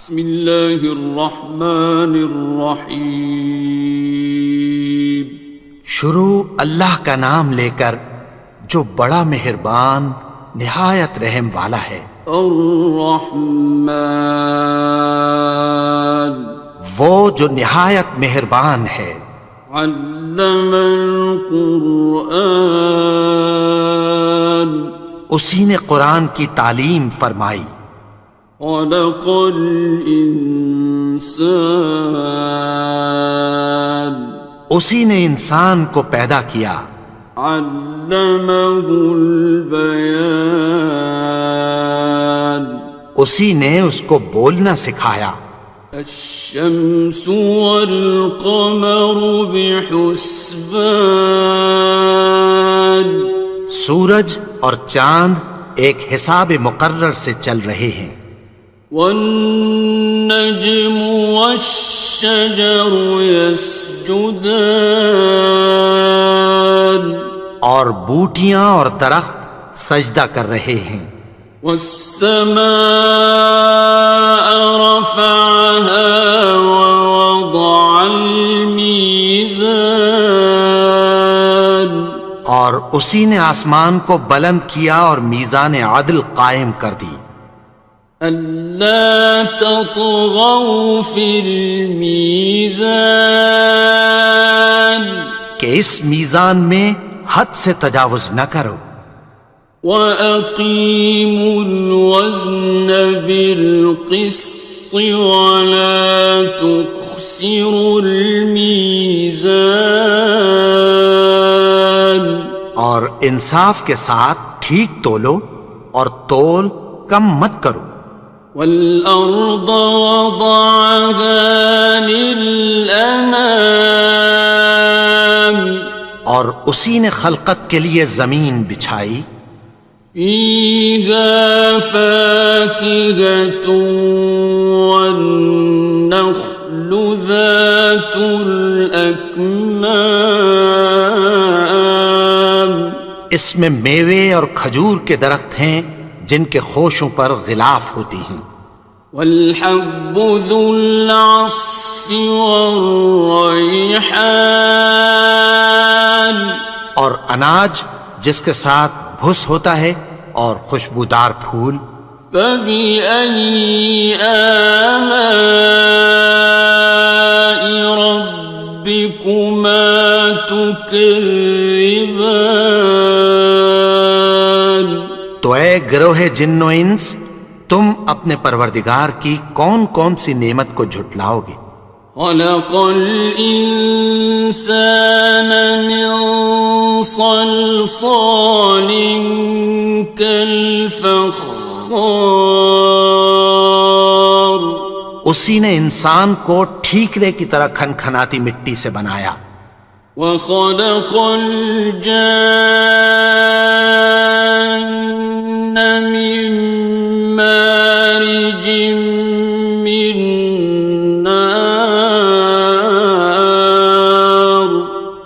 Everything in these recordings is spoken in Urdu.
بسم اللہ الرحمن الرحیم۔ شروع اللہ کا نام لے کر جو بڑا مہربان نہایت رحم والا ہے۔ الرحمن، وہ جو نہایت مہربان ہے۔ علم القرآن، اسی نے قرآن کی تعلیم فرمائی۔ خلق الانسان، اسی نے انسان کو پیدا کیا۔ علمہ البیان، اسی نے اس کو بولنا سکھایا۔ الشمس والقمر بحسبان، سورج اور چاند ایک حساب مقرر سے چل رہے ہیں۔ والنجم والشجر يسجدان، اور بوٹیاں اور درخت سجدہ کر رہے ہیں۔ والسماء رفعها ووضع الميزان، اور اسی نے آسمان کو بلند کیا اور میزان عدل قائم کر دی۔ ألا تطغوا في الميزان، کہ اس میزان میں حد سے تجاوز نہ کرو۔ وَأَقِيمُوا الْوَزْنَ بِالْقِسْطِ وَلَا تُخْسِرُوا الْمِيزَانَ، اور انصاف کے ساتھ ٹھیک تولو اور تول کم مت کرو۔ وَالْأَرْضَ وَضَعَهَا لِلْأَنَامِ، اور اسی نے خلقت کے لیے زمین بچھائی۔ فِيهَا فَاكِهَةٌ وَالنَّخْلُ ذَاتُ الْأَكْمَامِ، اس میں میوے اور کھجور کے درخت ہیں جن کے خوشوں پر غلاف ہوتی ہیں۔ وَالْحَبُّ ذُو الْعَصْفِ وَالرَّيْحَانِ، اور اناج جس کے ساتھ بھس ہوتا ہے اور خوشبودار پھول۔ فَبِأَيِّ آلَاءِ رَبِّكُمَا تُكَذِّبَانِ، تو اے گروہ جن و انس، تم اپنے پروردگار کی کون کون سی نعمت کو جھٹلاؤ گے؟ خَلَقَ الْإِنسَانَ مِنْ صَلْصَالٍ كَالْفَخَّارِ، اسی نے انسان کو ٹھیکرے کی طرح کھنکھناتی مٹی سے بنایا۔ وَخَلَقَ الْجَانَّ مِن مَّارِجٍ مِّن نَّارٍ،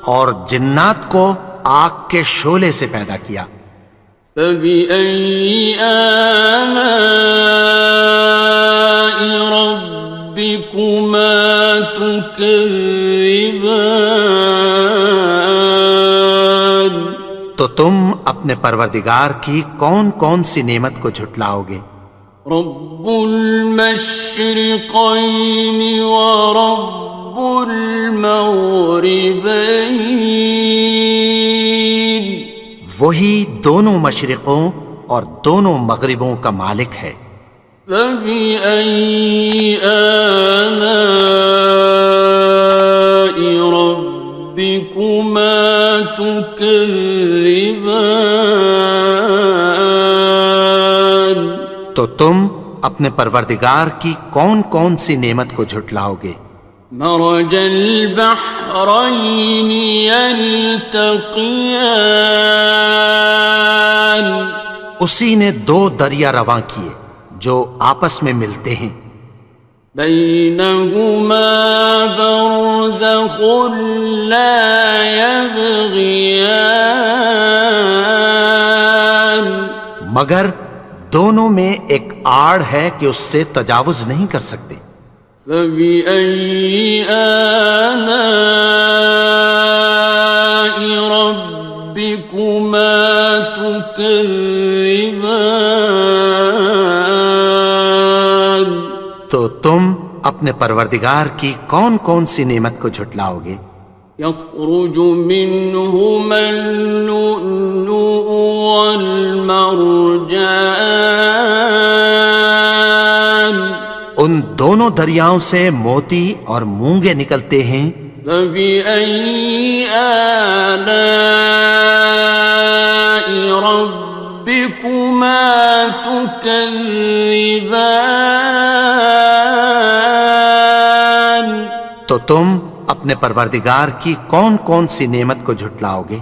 اور جنات کو آگ کے شعلے سے پیدا کیا۔ فَبِأَيِّ آلَاءِ رَبِّكُمَا تُكَذِّبَانِ، تو تم اپنے پروردگار کی کون کون سی نعمت کو جھٹلاؤ گے؟ رب المشرقین ورب المغربین، وہی دونوں مشرقوں اور دونوں مغربوں کا مالک ہے۔ فَبِأَيِّ آلَاءِ رَبِّكُمَا تُكَذِّبَانِ، تو تم اپنے پروردگار کی کون کون سی نعمت کو جھٹلاؤ گے؟ مرج البحرین یلتقیان، اسی نے دو دریا رواں کیے جو آپس میں ملتے ہیں۔ بینہما برزخ لا یبغیان، مگر دونوں میں ایک آڑ ہے کہ اس سے تجاوز نہیں کر سکتے۔ فبأي آلاء ربكما تكذبان؟ تو تم اپنے پروردگار کی کون کون سی نعمت کو جھٹلاؤ گے؟ يخرج منهما اللؤلؤ والمرجان ان دونوں دریاؤں سے موتی اور مونگے نکلتے ہیں۔ فبأي آلاء ربكما تكذبان؟ تو تم اپنے پروردگار کی کون کون سی نعمت کو جھٹلاؤ گے؟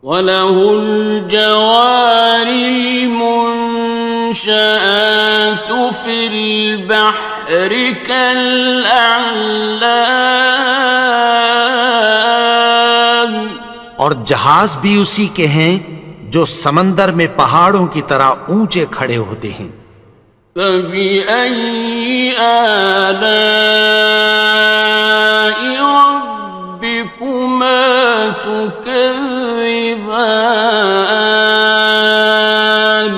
وَلَهُ الْجَوَارِ الْمُنشَآتُ فِي الْبَحْرِ كَالْأَعْلَامِ، اور جہاز بھی اسی کے ہیں جو سمندر میں پہاڑوں کی طرح اونچے کھڑے ہوتے ہیں۔ فَبِأَيِّ آلَاءِ رَبِّكُمَا تُكَذِّبَانِ؟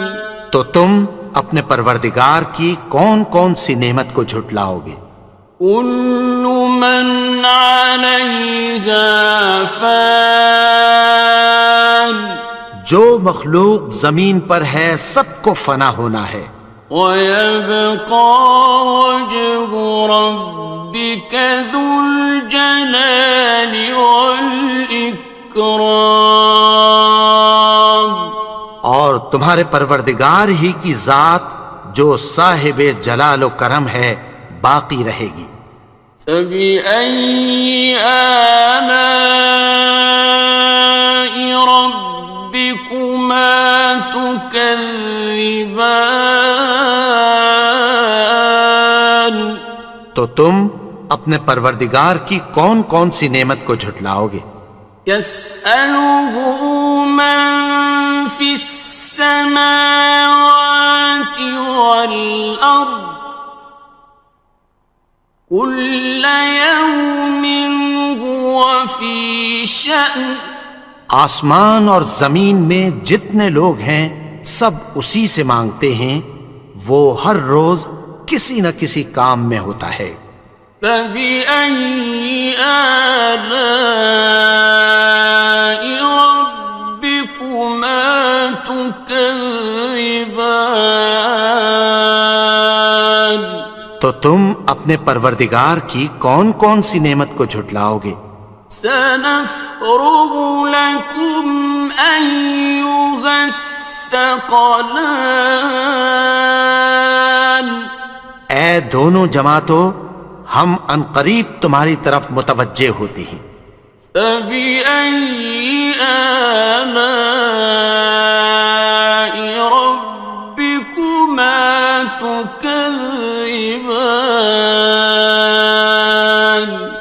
تو تم اپنے پروردگار کی کون کون سی نعمت کو جھٹلاؤ گے؟ كُلُّ مَنْ عَلَيْهَا فَانٍ، جو مخلوق زمین پر ہے سب کو فنا ہونا ہے۔ وَيَبْقَى وَجْهُ رَبِّكَ ذُو الْجَلَالِ وَالْإِكْرَامِ، اور تمہارے پروردگار ہی کی ذات جو صاحب جلال و کرم ہے باقی رہے گی۔ فَبِأَيِّ آلَاءِ رَبِّكُمَا تُكَذِّبَانِ؟ تو تم اپنے پروردگار کی کون کون سی نعمت کو جھٹلاؤ گے؟ يَسْأَلُهُ مَن فِي السَّمَاوَاتِ وَالْأَرْضِ كُلَّ يَوْمٍ هُوَ فِي شَأْنٍ، آسمان اور زمین میں جتنے لوگ ہیں سب اسی سے مانگتے ہیں، وہ ہر روز کسی نہ کسی کام میں ہوتا ہے۔ فَبِأَيِّ آلَاءِ رَبِّكُمَا تُكَذِّبَانِ؟ تو تم اپنے پروردگار کی کون کون سی نعمت کو جھٹلاؤ گے؟ سَنَفْرُغُ لَكُمْ أَيُّهَ الثَّقَلَانِ؟ اے دونوں جماعتوں، ہم عنقریب تمہاری طرف متوجہ ہوتے ہیں۔ فَبِأَيِّ آلَاءِ رَبِّكُمَا تُكَذِّبَانِ؟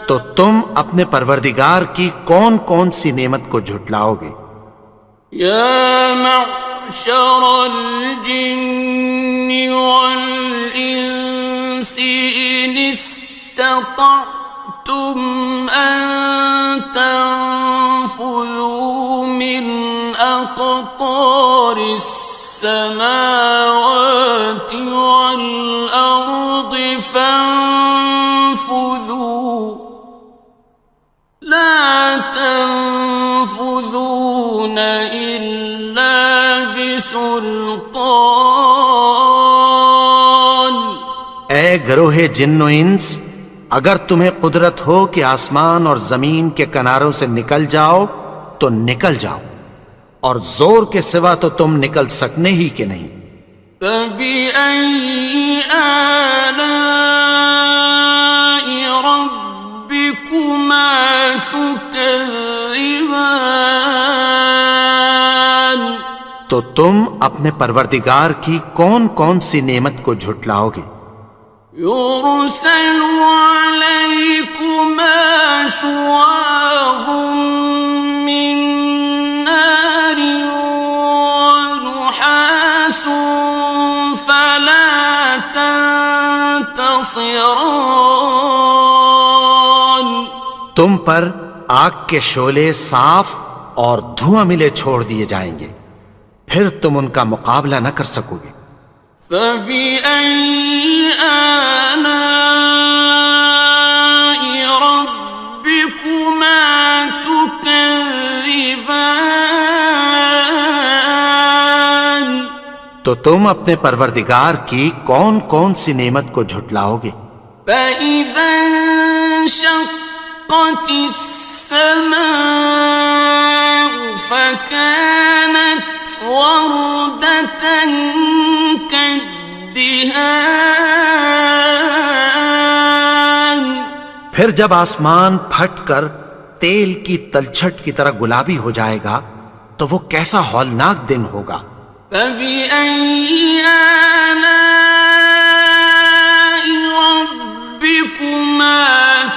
تو تم اپنے پروردگار کی کون کون سی نعمت کو جھٹلاؤ گے؟ يَا مَعْشَرَ الْجِنِّ وَالْإِنسِ إِنِ اسْتَطَعْتُمْ أَن تَنفُذُوا مِنْ أَقْطَارِ السَّمَاوَاتِ وَالْأَرْضِ فَانفُذُوا لَا تَنفُذُونَ إِلَّا بِسُلْطَانٍ۔ اے گروہ جن و انس، اگر تمہیں قدرت ہو کہ آسمان اور زمین کے کناروں سے نکل جاؤ تو نکل جاؤ، اور زور کے سوا تو تم نکل سکنے ہی کہ نہیں۔ فَبِأَيِّ آلَاءِ رَبِّكُمَا تُكَذِّبَانِ؟ تو تم اپنے پروردگار کی کون کون سی نعمت کو جھٹلاؤ گے؟ يُرْسَلُ عَلَيْكُمَا شُوَاظٌ مِّن نَّارٍ وَنُحَاسٌ خصران. تم پر آگ کے شعلے صاف اور دھواں ملے چھوڑ دیے جائیں گے، پھر تم ان کا مقابلہ نہ کر سکو گے۔ فبأي آلاء ربكما تكذبان. تو تم اپنے پروردگار کی کون کون سی نعمت کو جھٹلاؤ گے؟ فإذا انشقت السماء فكانت وردة كالدهان. پھر جب آسمان پھٹ کر تیل کی تلچھٹ کی طرح گلابی ہو جائے گا تو وہ کیسا ہولناک دن ہوگا۔ فبأي آلاء ربكما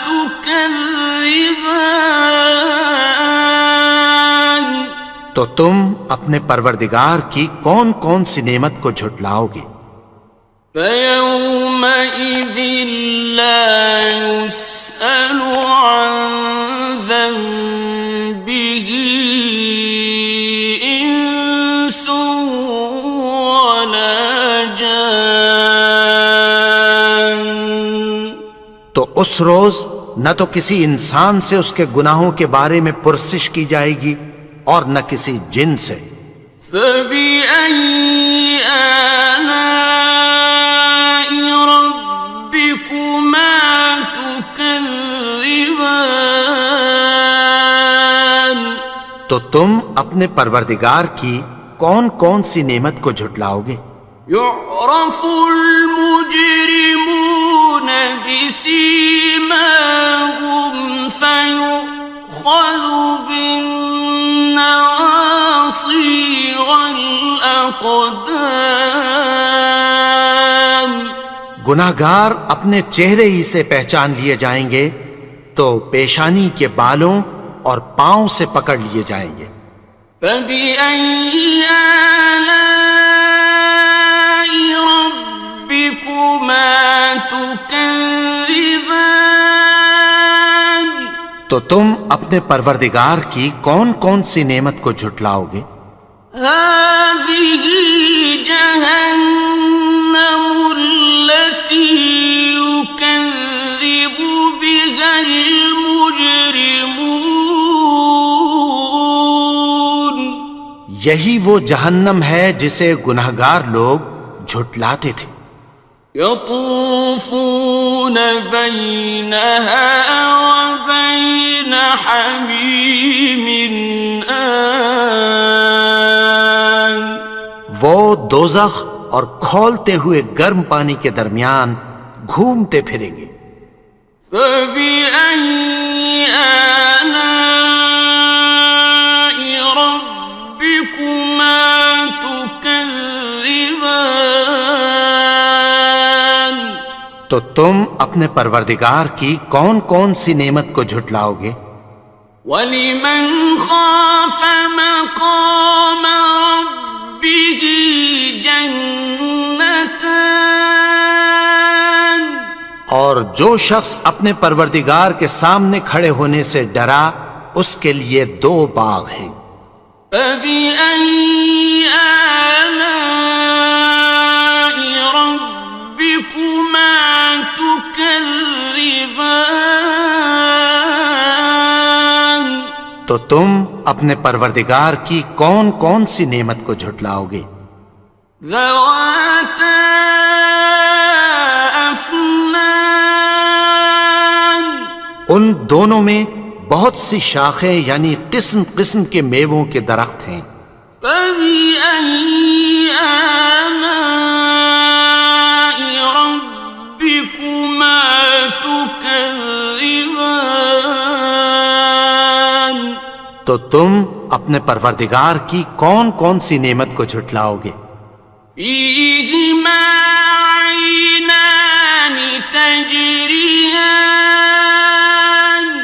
تكذبان. تو تم اپنے پروردگار کی کون کون سی نعمت کو جھٹلاؤ گے؟ فيومئذ لا يسأل عن ذنبه إنس ولا جان. تو اس روز نہ تو کسی انسان سے اس کے گناہوں کے بارے میں پرسش کی جائے گی اور نہ کسی جن سے۔ فبأي آلاء ربكما تكذبان. تو تم اپنے پروردگار کی کون کون سی نعمت کو جھٹلاؤ گے؟ يعرف المجرمون بسيماهم فيؤخذ بالنواصي والأقدام. گناہگار اپنے چہرے ہی سے پہچان لیے جائیں گے تو پیشانی کے بالوں اور پاؤں سے پکڑ لیے جائیں گے۔ فبأي آلاء ربكما تكذبان. تو تم اپنے پروردگار کی کون کون سی نعمت کو جھٹلاؤ گے؟ هذه جهنم التي يكذب بها المجرمون. یہی وہ جہنم ہے جسے گناہگار لوگ جھٹلاتے تھے۔ يطوفون بينها وبين حميم آن. وہ دوزخ اور کھولتے ہوئے گرم پانی کے درمیان گھومتے پھریں گے۔ فبأي آلاء ربكما تكذبان. تو تم اپنے پروردگار کی کون کون سی نعمت کو جھٹلاؤ گے؟ وَلِمَنْ خَافَ مَقَامَ رَبِّهِ جَنَّتَانِ. اور جو شخص اپنے پروردگار کے سامنے کھڑے ہونے سے ڈرا اس کے لیے دو باغ ہیں۔ فَبِأَيِّ آلَاءِ رَبِّكُمَا تُكَذِّبَانِ. تو تم اپنے پروردگار کی کون کون سی نعمت کو جھٹلاؤ گے؟ ذَوَاتَا أَفْنَانٍ. ان دونوں میں بہت سی شاخیں یعنی قسم قسم کے میووں کے درخت ہیں۔ فَبِأَيِّ آلَاءِ رَبِّكُمَا تُكَذِّبَانِ. تو تم اپنے پروردگار کی کون کون سی نعمت کو جھٹلاؤ گے؟ فِيهِمَا عَيْنَانِ تَجْرِيَانِ.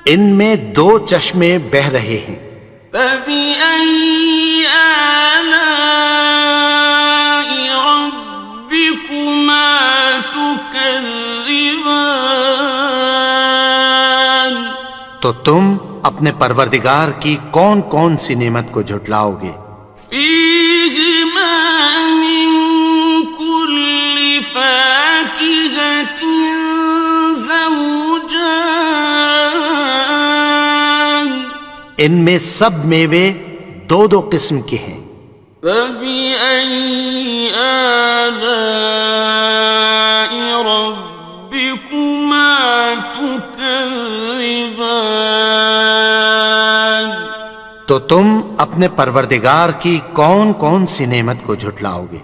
ان میں دو چشمے بہہ رہے ہیں۔ فَبِأَيِّ آلَاءِ رَبِّكُمَا تُكَذِّبَانِ. تكذبان تو تم اپنے پروردگار کی کون کون سی نعمت کو جھٹلاؤ گے؟ فيهما من كل فاكهة زوجان ان میں سب میوے دو دو قسم کے ہیں۔ فبأي آلاء ربكما تكذبان تو تم اپنے پروردگار کی کون کون سی نعمت کو جھٹلاؤ گے؟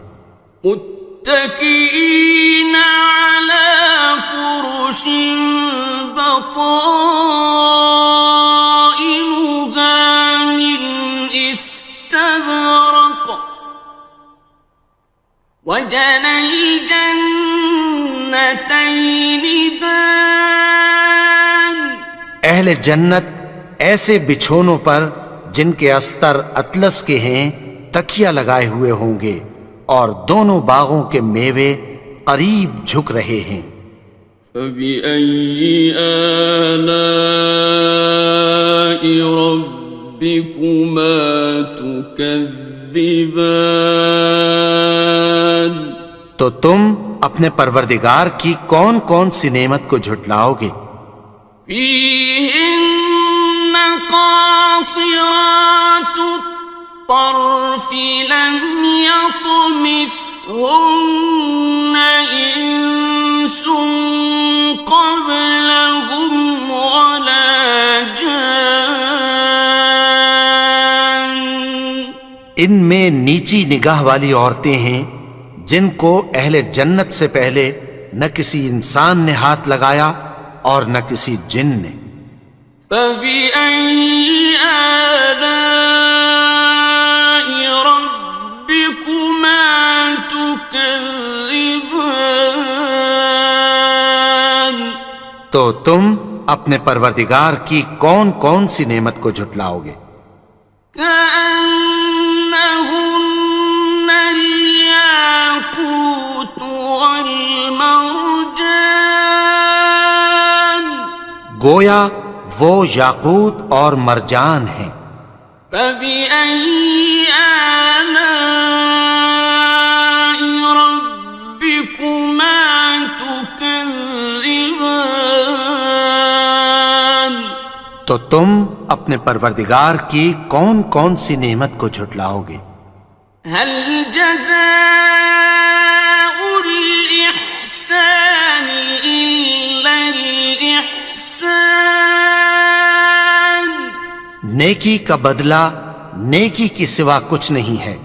متكئين على فرش بطائنها من استبرق وجنى الجنتين دان اہل جنت ایسے بچھونوں پر جن کے استر اطلس کے ہیں تکیہ لگائے ہوئے ہوں گے اور دونوں باغوں کے میوے قریب جھک رہے ہیں۔ فبأي آلاء ربكما تكذبان تو تم اپنے پروردگار کی کون کون سی نعمت کو جھٹلاؤ گے؟ فيهن قاصرات الطرف لم يطمثهن إنس قبلهم ولا جان ان میں نیچی نگاہ والی عورتیں ہیں جن کو اہل جنت سے پہلے نہ کسی انسان نے ہاتھ لگایا اور نہ کسی جن نے۔ فبأي آلاء ربكما تكذبان تو تم اپنے پروردگار کی کون کون سی نعمت کو جھٹلاؤ گے؟ كأنهن الياقوت والمرجان گویا وہ یاقوت اور مرجان ہیں۔ فبأي آلاء ربكما تكذبان تو تم اپنے پروردگار کی کون کون سی نعمت کو جھٹلاؤ گے؟ هل جزاء الإحسان إلا الإحسان نیکی کا بدلہ نیکی کی سوا کچھ نہیں ہے۔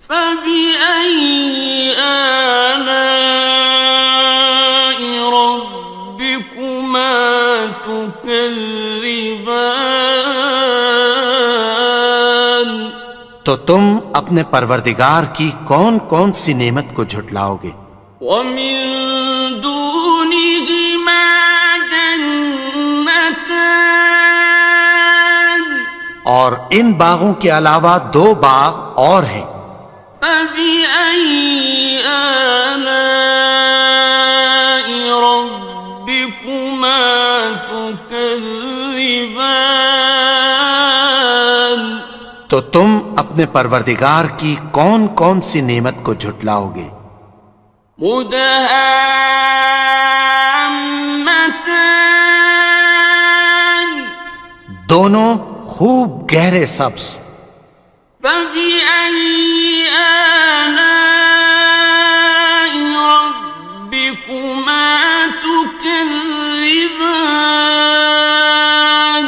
فبأي آلاء ربكما تكذبان تو تم اپنے پروردگار کی کون کون سی نعمت کو جھٹلاؤ گے؟ ومن دونهما جنتان اور ان باغوں کے علاوہ دو باغ اور ہیں۔ فبأي آلاء ربكما تكذبان تو تم اپنے پروردگار کی کون کون سی نعمت کو جھٹلاؤ گے؟ مدهامتان دونوں خوب گہرے سبز۔ فبأي آلاء ربكما تكذبان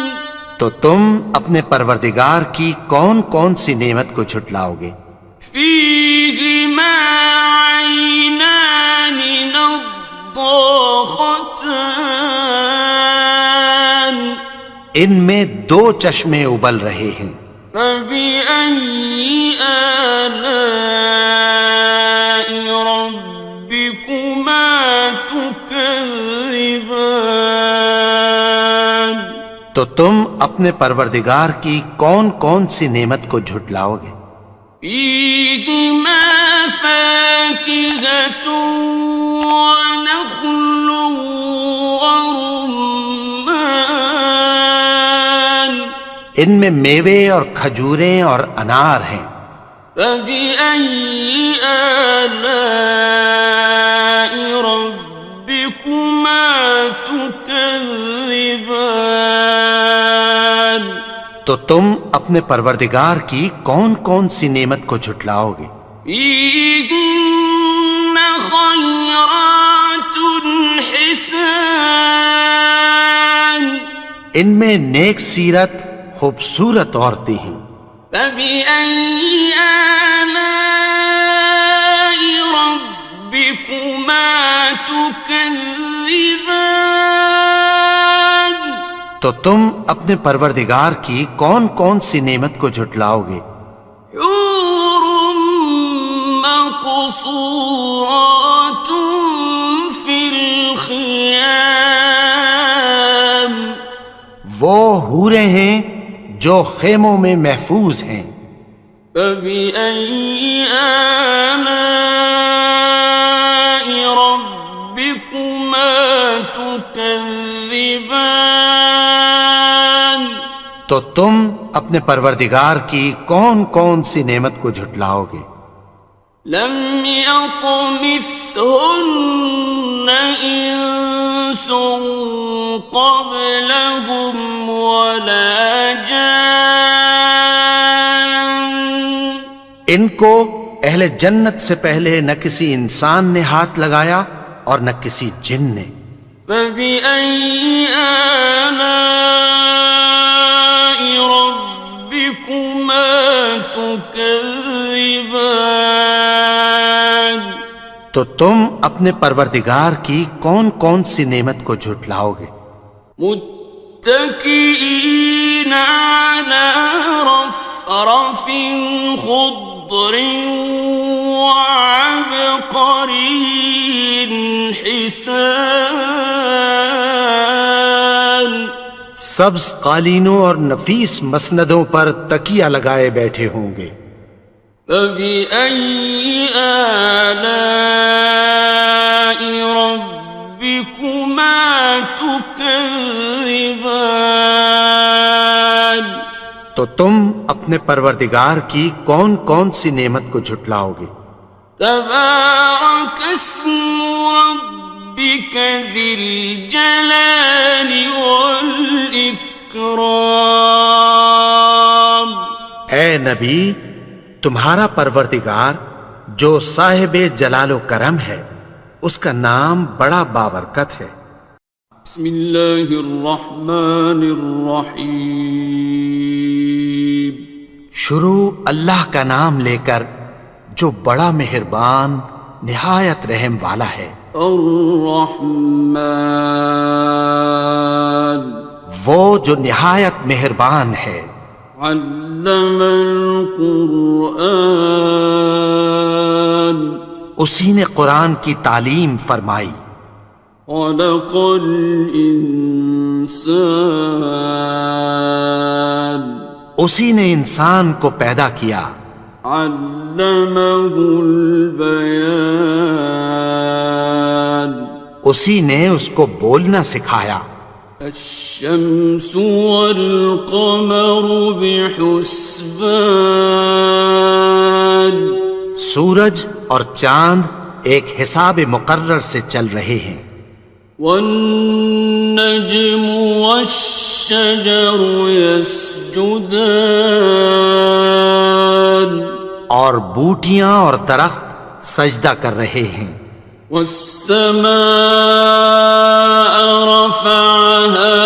تو تم اپنے پروردگار کی کون کون سی نعمت کو جھٹلاؤ گے؟ فيهما عينان نضاختان ان میں دو چشمے ابل رہے ہیں۔ فبأي آلاء ربكما تكذبان تو تم اپنے پروردگار کی کون کون سی نعمت کو جھٹلاؤ گے؟ فيهما فاكهة ونخل ورمان ان میں میوے اور کھجوریں اور انار ہیں. فبأي آلاء ربكما تكذبان تو تم اپنے پروردگار کی کون کون سی نعمت کو جھٹلاؤ گے؟ فيهن خيرات حسان ان میں نیک سیرت خوبصورت عورتیں ہیں. فبأي آلاء ربكما تكذبان تو تم اپنے پروردگار کی کون کون سی نعمت کو جھٹلاؤ گے؟ حور مقصورات في الخيام وہ حوریں ہیں جو خیموں میں محفوظ ہیں. فبأي آلاء ربكما تكذبان تو تم اپنے پروردگار کی کون کون سی نعمت کو جھٹلاؤ گے؟ لم يطمثهن إنس قبلهم ولا جان ان کو اہل جنت سے پہلے نہ کسی انسان نے ہاتھ لگایا اور نہ کسی جن نے. فبأي آلاء ربكما تكذبان تو تم اپنے پروردگار کی کون کون سی نعمت کو جھٹلاؤ گے؟ متكئين على رفرف خضر وعبقري حسان سبز قالینوں اور نفیس مسندوں پر تکیہ لگائے بیٹھے ہوں گے. فبأي آلاء ربكما تكذبان تو تم اپنے پروردگار کی کون کون سی نعمت کو جھٹلاؤ گے؟ تبارك اسم ربك ذي الجلال والإكرام اے نبی، تمہارا پروردگار جو صاحب جلال و کرم ہے، اس کا نام بڑا بابرکت ہے. بسم اللہ الرحمن الرحیم شروع اللہ کا نام لے کر جو بڑا مہربان نہایت رحم والا ہے. الرحمن وہ جو نہایت مہربان ہے. علم القرآن اسی نے قرآن کی تعلیم فرمائی. خلق الانسان اسی نے انسان کو پیدا کیا. علمہ البیان اسی نے اس کو بولنا سکھایا. الشمس والقمر بحسبان سورج اور چاند ایک حساب مقرر سے چل رہے ہیں. والنجم والشجر يسجدان اور بوٹیاں اور درخت سجدہ کر رہے ہیں. والسماء رفعها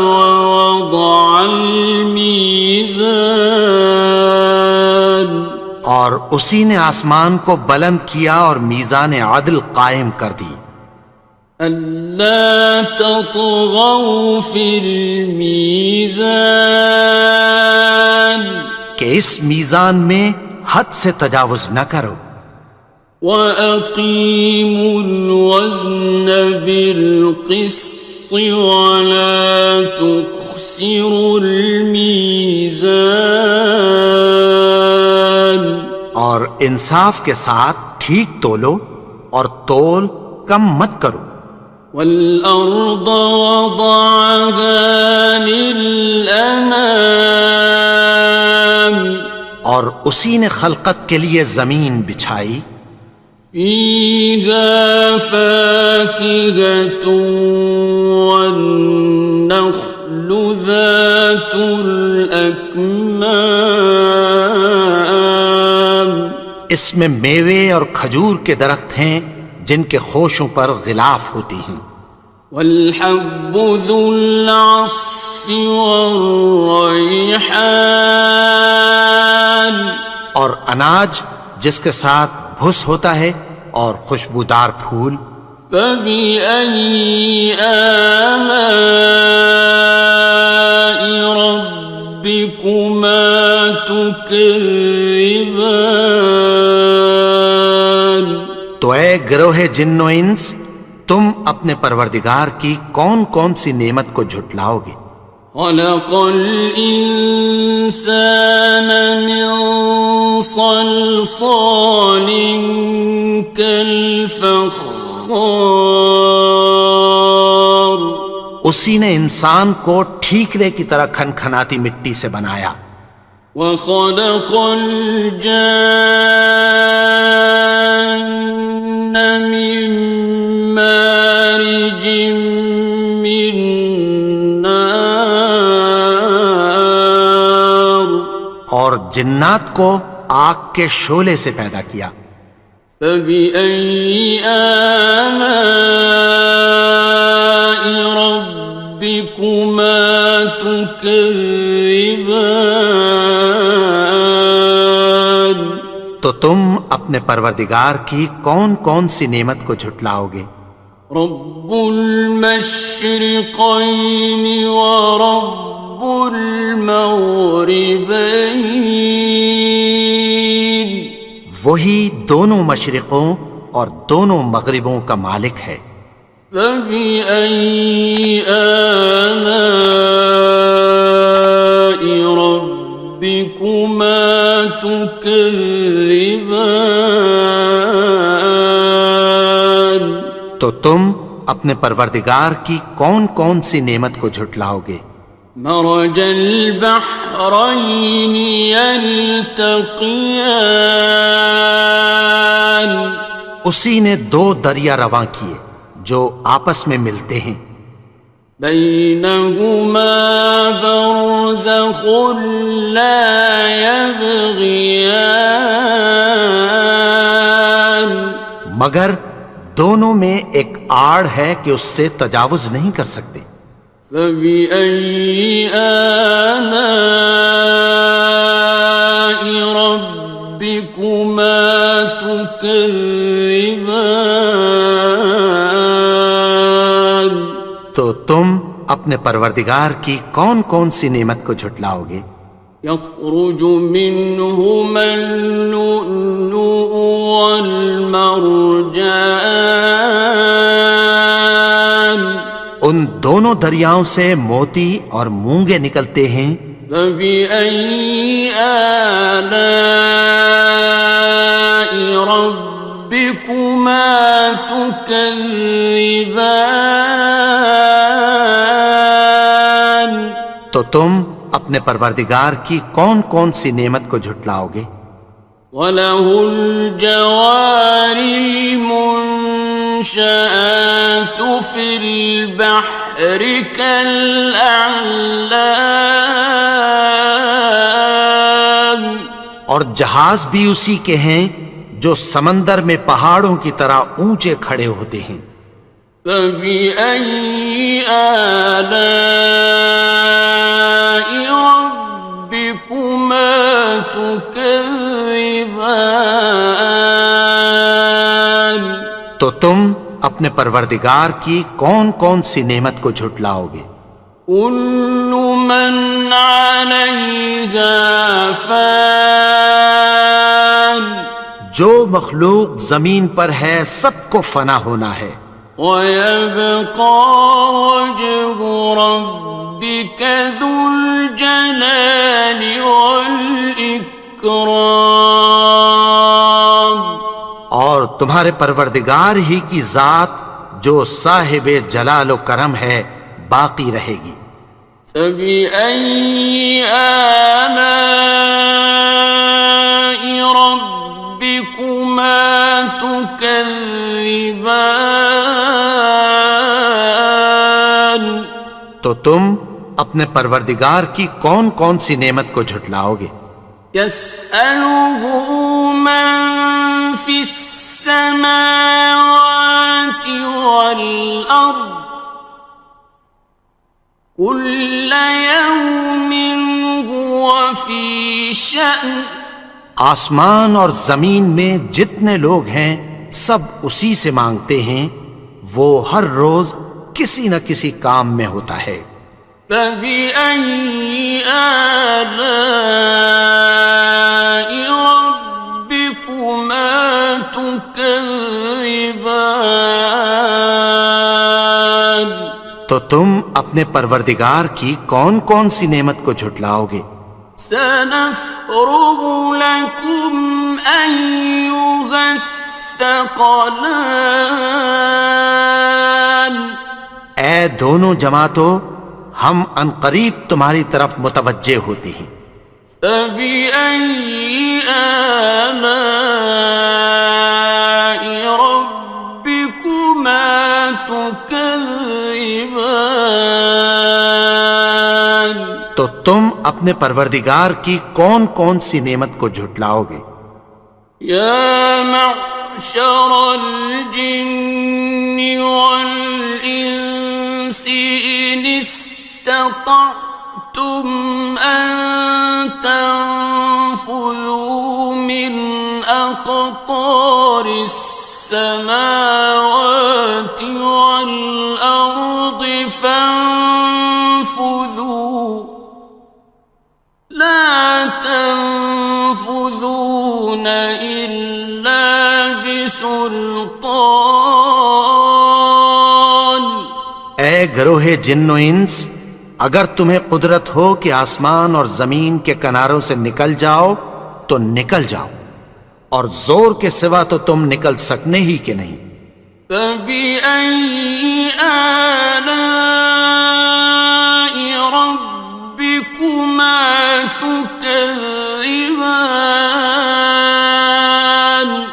ووضع الميزان اور اسی نے آسمان کو بلند کیا اور میزان عدل قائم کر دی. ألا تطغوا في الميزان کہ اس میزان میں حد سے تجاوز نہ کرو. وَأَقِيمُوا الْوَزْنَ بِالْقِسْطِ وَلَا تُخْسِرُوا الْمِيزَانَ اور انصاف کے ساتھ ٹھیک تولو اور تول کم مت کرو. والأرض وضعها للأنام اور اسی نے خلقت کے لیے زمین بچھائی. فيها فاكهة والنخل ذات الأكمام اس میں میوے اور کھجور کے درخت ہیں جن کے خوشوں پر غلاف ہوتی ہیں. والحب ذو العصف والریحان اور اناج جس کے ساتھ بھس ہوتا ہے اور خوشبودار پھول. فبأي آلاء ربكما تكذبان تو اے گروہ جن و انس، تم اپنے پروردگار کی کون کون سی نعمت کو جھٹلاؤ گے؟ خلق الإنسان من صلصال كالفخار اسی نے انسان کو ٹھیکرے کی طرح کھنکھناتی مٹی سے بنایا. وخلق الجان من مارج من نار اور جنات کو آگ کے شعلے سے پیدا کیا. فبأي آلاء ربكما تكذبان تو تم اپنے پروردگار کی کون کون سی نعمت کو جھٹلاؤ گے؟ رب المشرقين ورب المغربين وہی دونوں مشرقوں اور دونوں مغربوں کا مالک ہے. فبأي آلاء ربكما تكذبان تو تم اپنے پروردگار کی کون کون سی نعمت کو جھٹلاؤ گے؟ مرج البحرين يلتقيان اسی نے دو دریا رواں کیے جو آپس میں ملتے ہیں. بينهما برزخ لا يبغيان مگر دونوں میں ایک آڑ ہے کہ اس سے تجاوز نہیں کر سکتے. فبأي آلاء ربكما تكذبان تو تم اپنے پروردگار کی کون کون سی نعمت کو جھٹلاؤ گے؟ يخرج منهما اللؤلؤ والمرجان ان دونوں دریاؤں سے موتی اور مونگے نکلتے ہیں. فبأي آلاء ربكما تكذبان تو تم اپنے پروردگار کی کون کون سی نعمت کو جھٹلاؤ گے؟ وَلَهُ الْجَوَارِ الْمُنشَآتُ فِي الْبَحْرِ كَالْأَعْلَامِ اور جہاز بھی اسی کے ہیں جو سمندر میں پہاڑوں کی طرح اونچے کھڑے ہوتے ہیں. فَبِأَيِّ آلَاءِ رَبِّكُمَا تُكَذِّبَانِ تو تم اپنے پروردگار کی کون کون سی نعمت کو جھٹلاؤ گے؟ كُلُّ مَنْ عَلَيْهَا فَانٍ جو مخلوق زمین پر ہے سب کو فنا ہونا ہے. وَيَبْقَى وَجْهُ رَبِّكَ ذُو الْجَلَالِ وَالْإِكْرَامِ اور تمہارے پروردگار ہی کی ذات جو صاحب جلال و کرم ہے باقی رہے گی۔ فَبِأَيِّ آلَاءِ رَبِّكُمَا تُكَذِّبَانِ؟ تو تم اپنے پروردگار کی کون کون سی نعمت کو جھٹلاؤ گے؟ يَسْأَلُهُ مَن فِي السَّمَاوَاتِ وَالْأَرْضِ كُلَّ يَوْمٍ هُوَ فِي شَأْنٍ۔ آسمان اور زمین میں جتنے لوگ ہیں سب اسی سے مانگتے ہیں، وہ ہر روز کسی نہ کسی کام میں ہوتا ہے۔ فَبِأَيِّ آلَاءِ رَبِّكُمَا تُكَذِّبَانِ؟ تو تم اپنے پروردگار کی کون کون سی نعمت کو جھٹلاؤ گے؟ سَنَفْرُغُ لَكُمْ أَيُّهَ الثَّقَلَانِ۔ اے دونوں جماعتوں، ہم عنقریب تمہاری طرف متوجہ ہوتے ہیں۔ فَبِأَيِّ آلَاءِ رَبِّكُمَا تُكَذِّبَانِ؟ تو تم اپنے پروردگار کی کون کون سی نعمت کو جھٹلاؤ گے؟ يَا مَعْشَرَ الْجِنِّ وَالْإِنسِ إِنِ اسْتَطَعْتُمْ أَن تَنفُذُوا مِنْ أَقْطَارِ السَّمَاوَاتِ وَالْأَرْضِ فَانفُذُوا لَا تَنفُذُونَ إِلَّا بِسُلْطَانٍ۔ اے گروہ جن و انس، اگر تمہیں قدرت ہو کہ آسمان اور زمین کے کناروں سے نکل جاؤ تو نکل جاؤ، اور زور کے سوا تو تم نکل سکنے ہی کہ نہیں۔ فَبِأَيِّ آلَاءِ رَبِّكُمَا تُكَذِّبَانِ؟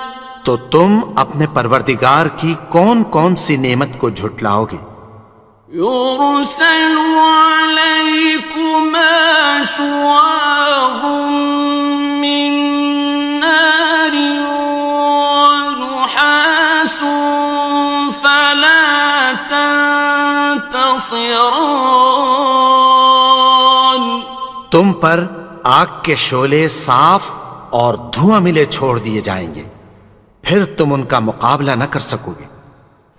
تو تم اپنے پروردگار کی کون کون سی نعمت کو جھٹلاؤ گے؟ يُرْسَلُ عَلَيْكُمَا شُوَاظٌ مِّن نَّارٍ وَنُحَاسٌ فَلَا تَنتَصِرَانِ۔ تم پر آگ کے شعلے صاف اور دھواں ملے چھوڑ دیے جائیں گے، پھر تم ان کا مقابلہ نہ کر سکو گے۔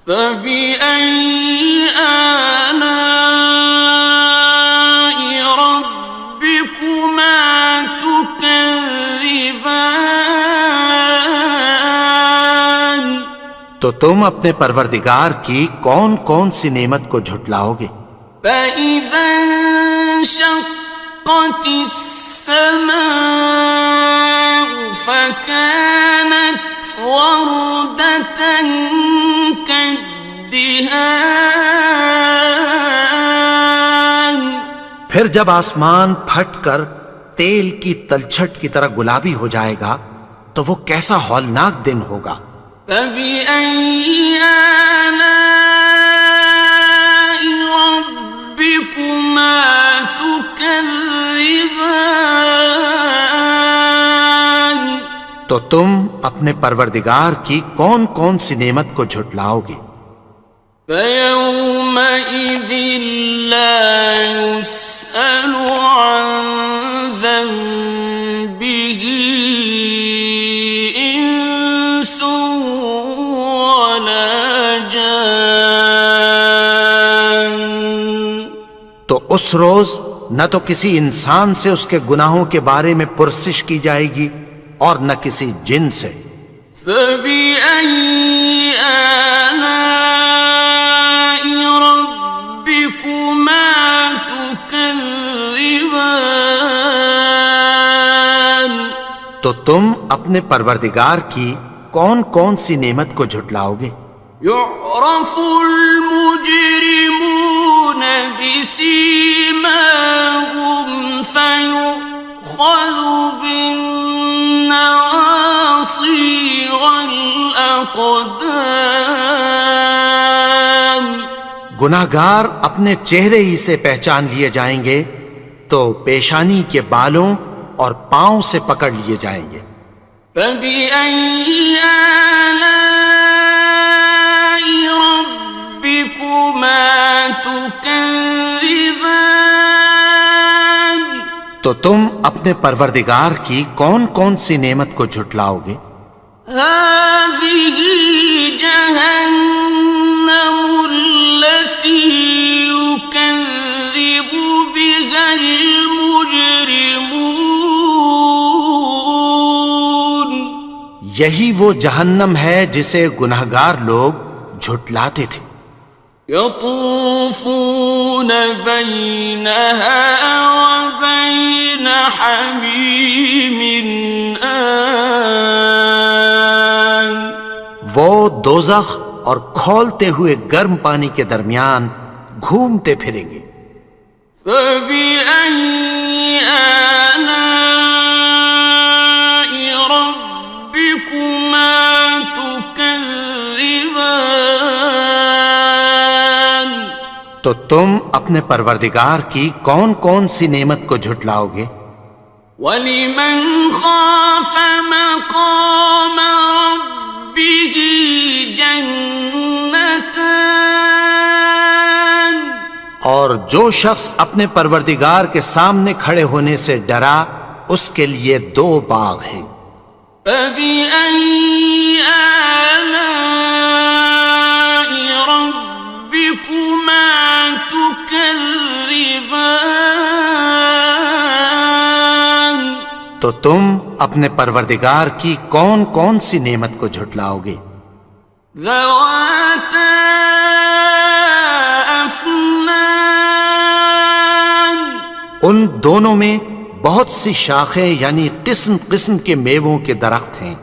فَبِأَيِّ آلَاءِ رَبِّكُمَا تُكَذِّبَانِ؟ تو تم اپنے پروردگار کی کون کون سی نعمت کو جھٹلاؤ گے؟ فَإِذَا انشَقَّتِ السَّمَاءُ فَكَانَتْ وَرْدَةً كَالدِّهَانِ۔ پھر جب آسمان پھٹ کر تیل کی تلچھٹ کی طرح گلابی ہو جائے گا تو وہ کیسا ہولناک دن ہوگا۔ فَبِأَيِّ آلَاءِ رَبِّكُمَا تُكَذِّبَانِ؟ تو تم اپنے پروردگار کی کون کون سی نعمت کو جھٹلاؤ گے؟ فَيَوْمَئِذٍ لَا يُسْأَلُ عَن ذَنبِهِ إِنسٌ وَلَا جَانٌ۔ تو اس روز نہ تو کسی انسان سے اس کے گناہوں کے بارے میں پرسش کی جائے گی اور نہ کسی جن سے۔ فَبِأَيِّ آلَاءِ رَبِّكُمَا تُكَذِّبَانِ؟ تو تم اپنے پروردگار کی کون کون سی نعمت کو جھٹلاؤ گے؟ يعرف المجرمون بسيماهم فيؤخذ بالنواصي والأقدام. گناہگار اپنے چہرے ہی سے پہچان لیے جائیں گے تو پیشانی کے بالوں اور پاؤں سے پکڑ لیے جائیں گے. فبأي آلاء ربكما تكذبان. تو تم اپنے پروردگار کی کون کون سی نعمت کو جھٹلاؤ گے؟ هذه جهنم التي يكذب بها المجرمون. یہی وہ جہنم ہے جسے گناہگار لوگ جھٹلاتے تھے. يطوفون بينها وبين حميم آن. وہ دوزخ اور کھولتے ہوئے گرم پانی کے درمیان گھومتے پھریں گے. فبأي آلاء ربكما تكذبان. تو تم اپنے پروردگار کی کون کون سی نعمت کو جھٹلاؤ گے؟ وَلِمَنْ خَافَ مَقَامَ رَبِّهِ جَنَّتَانِ. اور جو شخص اپنے پروردگار کے سامنے کھڑے ہونے سے ڈرا اس کے لیے 2 باغ ہیں. فَبِأَيِّ آلَاءِ رَبِّكُمَا تُكَذِّبَانِ. تو تم اپنے پروردگار کی کون کون سی نعمت کو جھٹلاؤ گے؟ ذَوَاتَا أَفْنَانٍ. ان دونوں میں بہت سی شاخیں یعنی قسم قسم کے میووں کے درخت ہیں.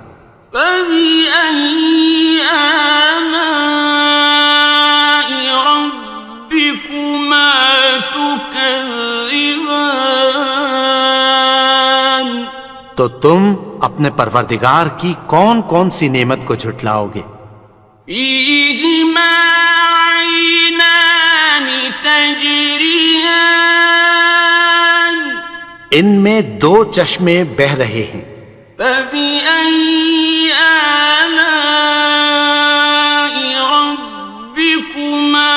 فَبِأَيِّ آلَاءِ رَبِّكُمَا تُكَذِّبَانِ. تو تم اپنے پروردگار کی کون کون سی نعمت کو جھٹلاؤ گے؟ فِيهِمَا عَيْنَانِ تَجْرِيَانِ. ان میں 2 چشمے بہہ رہے ہیں. فَبِأَيِّ آلَاءِ رَبِّكُمَا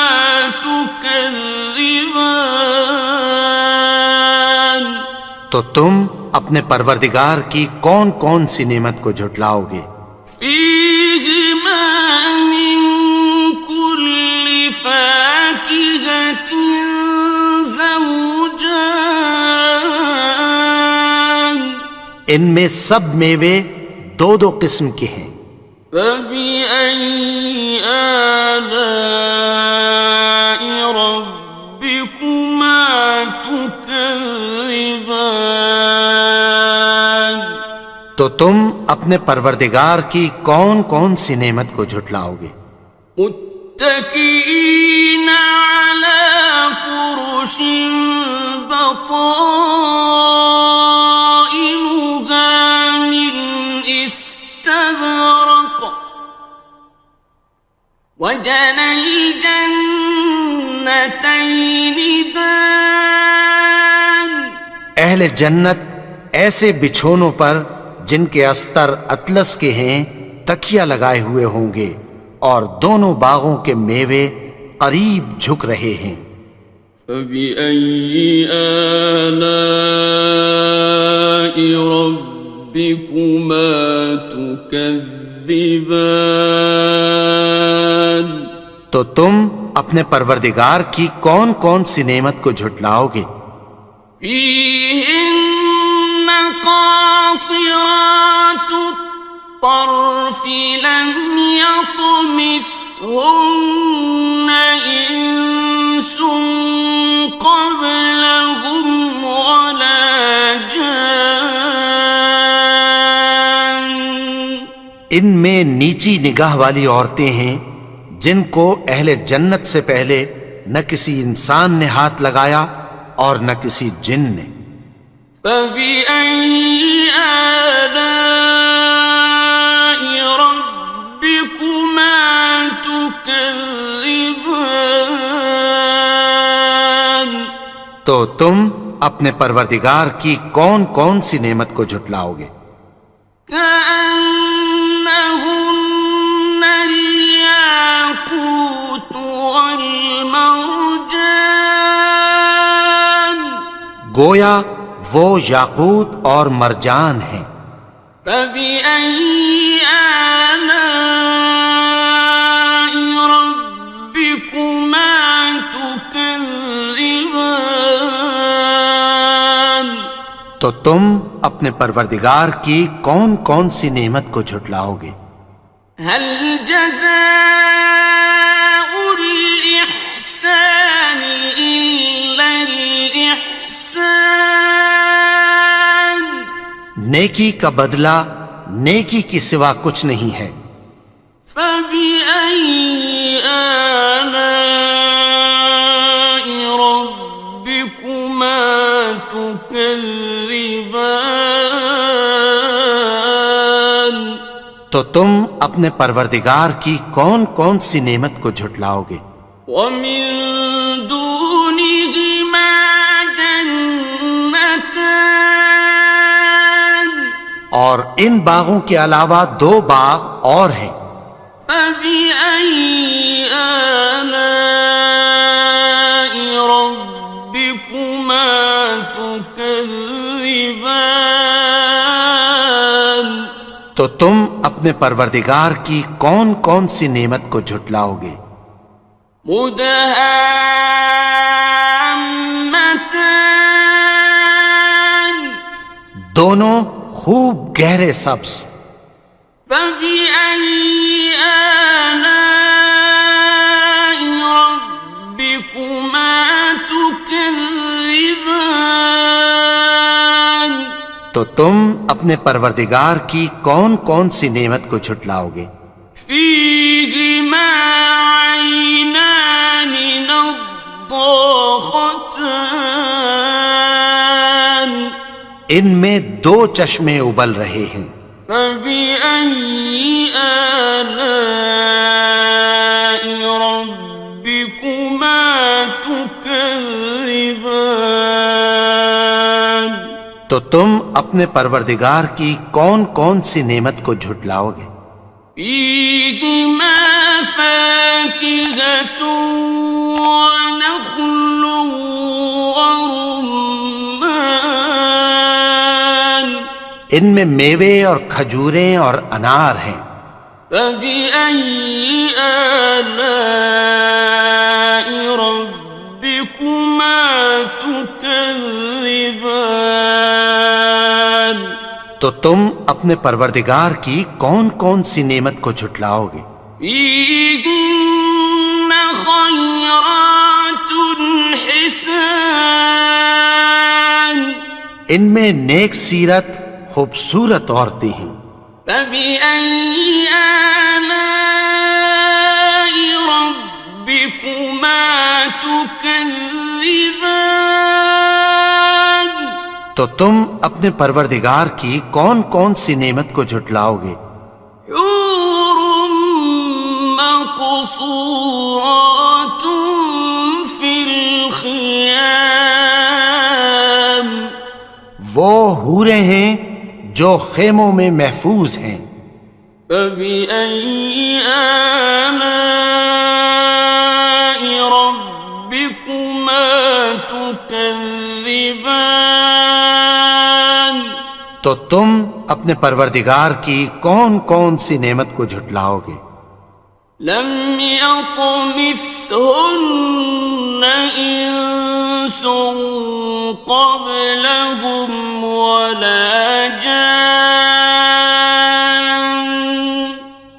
تُكَذِّبَانِ. تو تم اپنے پروردگار کی کون کون سی نعمت کو جھٹلاؤ گے؟ فِيهِمَا مِن كُلِّ فَاكِهَةٍ زَوْجَانِ. ان میں سب میوے 2 قسم کے ہیں. فَبِأَيِّ آلَاءِ رَبِّكُمَا تُكَذِّبَانِ. تو تم اپنے پروردگار کی کون کون سی نعمت کو جھٹلاؤ گے؟ متكئين على فرش بطائنها من استبرق وجنى الجنتين دان. اہل جنت ایسے بچھونوں پر جن کے استر اطلس کے ہیں تکیہ لگائے ہوئے ہوں گے اور دونوں باغوں کے میوے قریب جھک رہے ہیں. فَبِأَيِّ آلَاءِ رَبِّكُمَا تُكَذِّبَانِ. تو تم اپنے پروردگار کی کون کون سی نعمت کو جھٹلاؤ گے؟ فِيهِنَّ قَاصِرَاتُ الطَّرْفِ لَمْ يَطْمِثْهُنَّ إِنسٌ قَبْلَهُمْ وَلَا جَانٌّ. ان میں نیچی نگاہ والی عورتیں ہیں جن کو اہل جنت سے پہلے نہ کسی انسان نے ہاتھ لگایا اور نہ کسی جن نے۔ فَبِأَيِّ آلَاءِ رَبِّكُمَا تُكَذِّبَانِ، تو تم اپنے پروردگار کی کون کون سی نعمت کو جھٹلاؤ گے؟ كأنهن الياقوت والمرجان، گویا وہ یاقوت اور مرجان ہیں۔ فبأي آلاء ربكما تكذبان، تو تم اپنے پروردگار کی کون کون سی نعمت کو جھٹلاؤ گے؟ هل جزاء الإحسان إلا الإحسان، نیکی کا بدلہ نیکی کی سوا کچھ نہیں ہے۔ فبأي آلاء ربكما تكذبان، تو تم اپنے پروردگار کی کون کون سی نعمت کو جھٹلاؤ گے؟ ومن دونهما جنتان، اور ان باغوں کے علاوہ دو باغ اور ہیں۔ فبأي آلاء ربكما تكذبان، تو تم اپنے پروردگار کی کون کون سی نعمت کو جھٹلاؤ گے؟ مدهامتان، دونوں خوب گہرے سبز۔ فبأي آلاء ربكما تكذبان، تو تم اپنے پروردگار کی کون کون سی نعمت کو جھٹلاؤ گے؟ فيهما عينان نضاختان، ان میں دو چشمے ابل رہے ہیں۔ فبأي آلاء ربكما تكذبان، تو تم اپنے پروردگار کی کون کون سی نعمت کو جھٹلاؤ گے؟ فيهما فاكهة ونخل ورمان، ان میں میوے اور کھجوریں اور انار ہیں۔ فبأي آلاء ربكما تكذبان، تو تم اپنے پروردگار کی کون کون سی نعمت کو جھٹلاؤ گے؟ فيهن خيرات حسان، ان میں نیک سیرت خوبصورت عورتیں ہیں۔ فبأي آلاء ربكما تكذبان، تو تم اپنے پروردگار کی کون کون سی نعمت کو جھٹلاؤ گے؟ حور مقصورات في الخيام، وہ حوریں ہیں جو خیموں میں محفوظ ہیں۔ فبأي آلاء ربكما تكذبان، تو تم اپنے پروردگار کی کون کون سی نعمت کو جھٹلاؤ گے؟ لم يطمثهن إنس قبلهم ولا جان،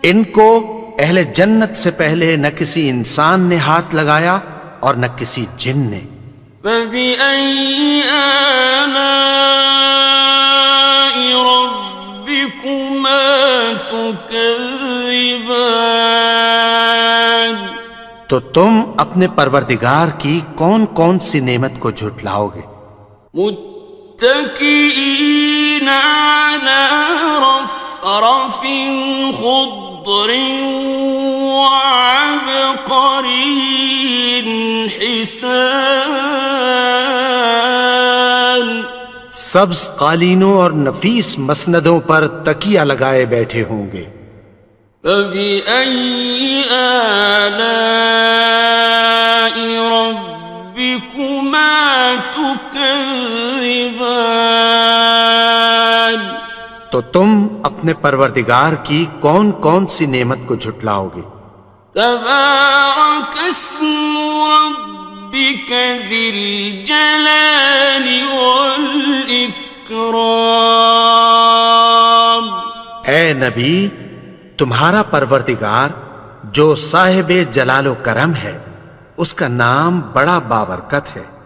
ان کو اہل جنت سے پہلے نہ کسی انسان نے ہاتھ لگایا اور نہ کسی جن نے۔ فبأي آلاء ربكما تكذبان، تكذبان تو تم اپنے پروردگار کی کون کون سی نعمت کو جھٹلاؤ گے؟ متكئين على رفرف خضر وعبقري حسان سبز قالینوں اور نفیس مسندوں پر تکیہ لگائے بیٹھے ہوں گے۔ فبأي آلاء ربكما تكذبان تو تم اپنے پروردگار کی کون کون سی نعمت کو جھٹلاؤ گے؟ تبارك اسم ربك ذي الجلال والإكرام اے نبی، تمہارا پروردگار جو صاحب جلال و کرم ہے، اس کا نام بڑا بابرکت ہے۔